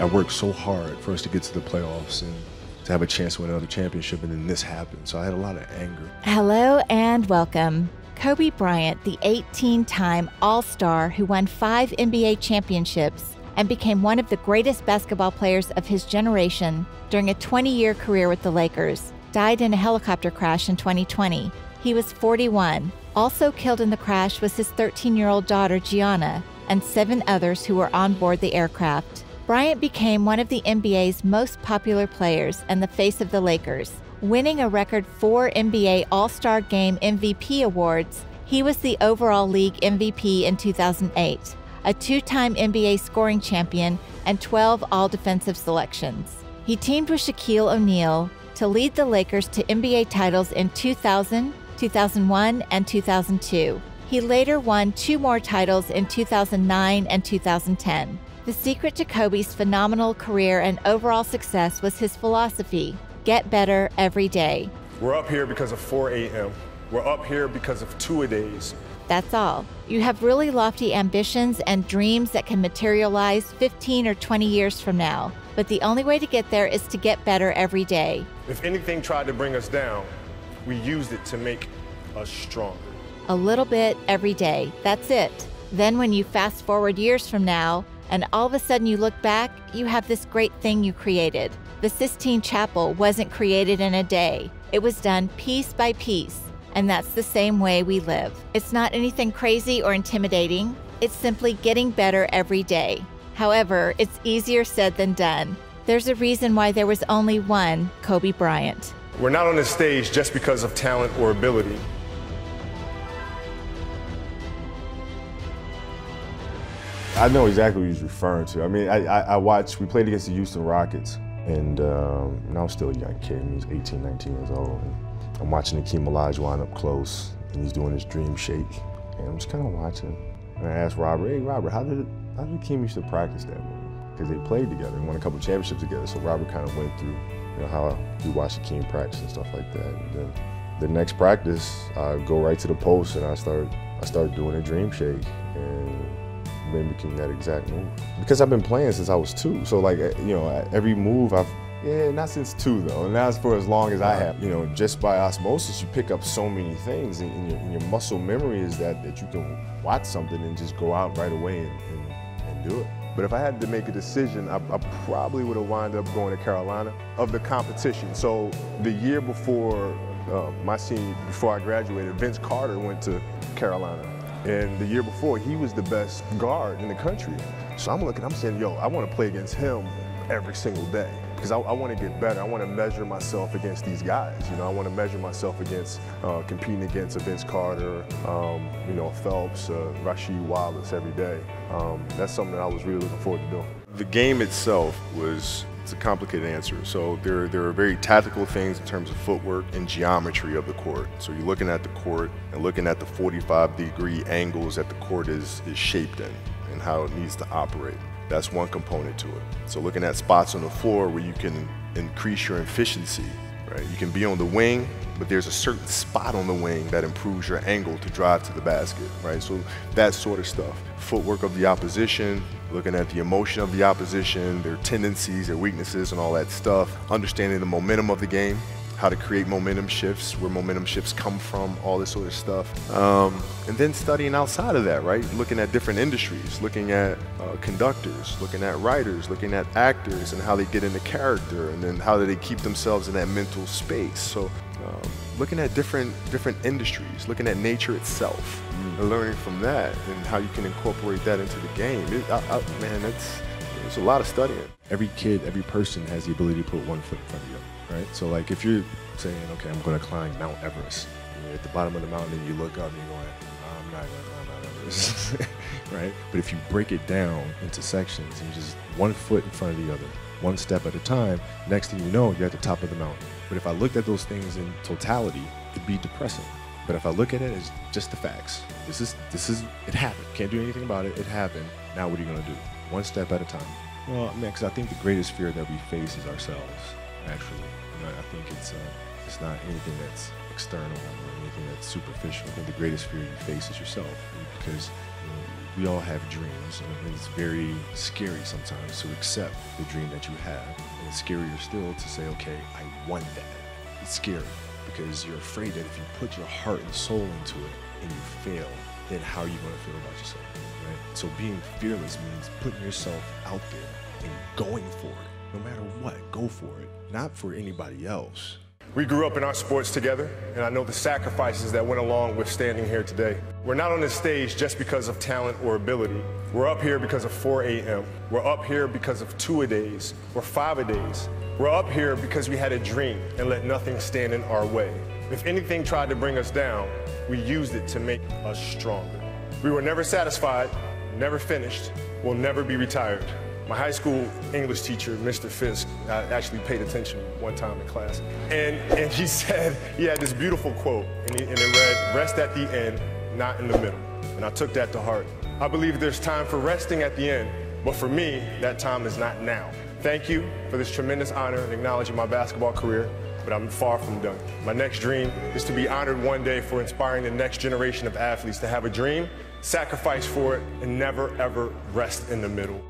I worked so hard for us to get to the playoffs and to have a chance to win another championship, and then this happened. So I had a lot of anger. Hello and welcome. Kobe Bryant, the 18-time All-Star who won 5 NBA championships and became one of the greatest basketball players of his generation during a 20-year career with the Lakers, died in a helicopter crash in 2020. He was 41. Also killed in the crash was his 13-year-old daughter, Gianna, and 7 others who were on board the aircraft. Bryant became one of the NBA's most popular players and the face of the Lakers. Winning a record 4 NBA All-Star Game MVP awards, he was the overall league MVP in 2008, a 2-time NBA scoring champion, and 12 All-Defensive selections. He teamed with Shaquille O'Neal to lead the Lakers to NBA titles in 2000, 2001, and 2002. He later won 2 more titles in 2009 and 2010. The secret to Kobe's phenomenal career and overall success was his philosophy: get better every day. We're up here because of 4 a.m. We're up here because of 2-a-days. That's all. You have really lofty ambitions and dreams that can materialize 15 or 20 years from now. But the only way to get there is to get better every day. If anything tried to bring us down, we used it to make us stronger. A little bit every day. That's it. Then when you fast forward years from now, and all of a sudden you look back, you have this great thing you created. The Sistine Chapel wasn't created in a day. It was done piece by piece. And that's the same way we live. It's not anything crazy or intimidating. It's simply getting better every day. However, it's easier said than done. There's a reason why there was only one Kobe Bryant. We're not on this stage just because of talent or ability. I know exactly what he's referring to. I mean, I watched, we played against the Houston Rockets, and I was still a young kid. He was 18, 19 years old. And I'm watching Hakeem Olajuwon up close, and he's doing his dream shake. And I'm just kind of watching. And I asked Robert, hey, Robert, how did Hakeem used to practice that move? Because they played together and won a couple championships together. So Robert kind of went through, how he watched Hakeem practice and stuff like that. And then the next practice, I go right to the post, and I start doing a dream shake. And mimicking that exact move. Because I've been playing since I was 2. So like, every move not since 2 though, and that's for as long as I have. Just by osmosis, you pick up so many things, and your muscle memory is that you can watch something and just go out right away and do it. But if I had to make a decision, I probably would have wound up going to Carolina of the competition. So the year before before I graduated, Vince Carter went to Carolina. And the year before, he was the best guard in the country. So I'm saying, I want to play against him every single day. Because I want to get better. I want to measure myself against these guys. I want to measure myself against competing against a Vince Carter, Phelps, Rasheed Wallace every day. That's something that I was really looking forward to doing. The game itself it's a complicated answer. So there are very tactical things in terms of footwork and geometry of the court. So you're looking at the court and looking at the 45-degree angles that the court is shaped in and how it needs to operate. That's one component to it. So looking at spots on the floor where you can increase your efficiency, right? You can be on the wing, but there's a certain spot on the wing that improves your angle to drive to the basket, right? So that sort of stuff. Footwork of the opposition, looking at the emotion of the opposition, their tendencies, their weaknesses, and all that stuff. Understanding the momentum of the game, how to create momentum shifts, where momentum shifts come from, all this sort of stuff. And then studying outside of that, right? Looking at different industries, looking at conductors, looking at writers, looking at actors and how they get into character, and then how do they keep themselves in that mental space. So looking at different industries, looking at nature itself, and learning from that and how you can incorporate that into the game. Man, it's a lot of studying. Every kid, every person has the ability to put one foot in front of the other. Right? So like if you're saying, okay, I'm going to climb Mount Everest, and you're at the bottom of the mountain and you look up and you're going, I'm not going to climb Mount Everest, right? But if you break it down into sections and you just one foot in front of the other, one step at a time, next thing you know, you're at the top of the mountain. But if I looked at those things in totality, it'd be depressing. But if I look at it as just the facts, this is it happened. Can't do anything about it. It happened. Now what are you going to do? One step at a time. Well, man, because I think the greatest fear that we face is ourselves, actually. I think it's not anything that's external or anything that's superficial. I think the greatest fear you face is yourself, because We all have dreams, and it's very scary sometimes to accept the dream that you have. And it's scarier still to say, okay, I want that. It's scary because you're afraid that if you put your heart and soul into it and you fail, then how are you going to feel about yourself, right? So being fearless means putting yourself out there and going for it. No matter what, go for it. Not for anybody else. We grew up in our sports together, and I know the sacrifices that went along with standing here today. We're not on this stage just because of talent or ability. We're up here because of 4 a.m. We're up here because of 2-a-days or 5-a-days. We're up here because we had a dream and let nothing stand in our way. If anything tried to bring us down, we used it to make us stronger. We were never satisfied, never finished, will never be retired. My high school English teacher, Mr. Fisk, I actually paid attention one time in class, and he said, he had this beautiful quote, and it read, "Rest at the end, not in the middle." And I took that to heart. I believe there's time for resting at the end, but for me, that time is not now. Thank you for this tremendous honor in acknowledging my basketball career, but I'm far from done. My next dream is to be honored one day for inspiring the next generation of athletes to have a dream, sacrifice for it, and never ever rest in the middle.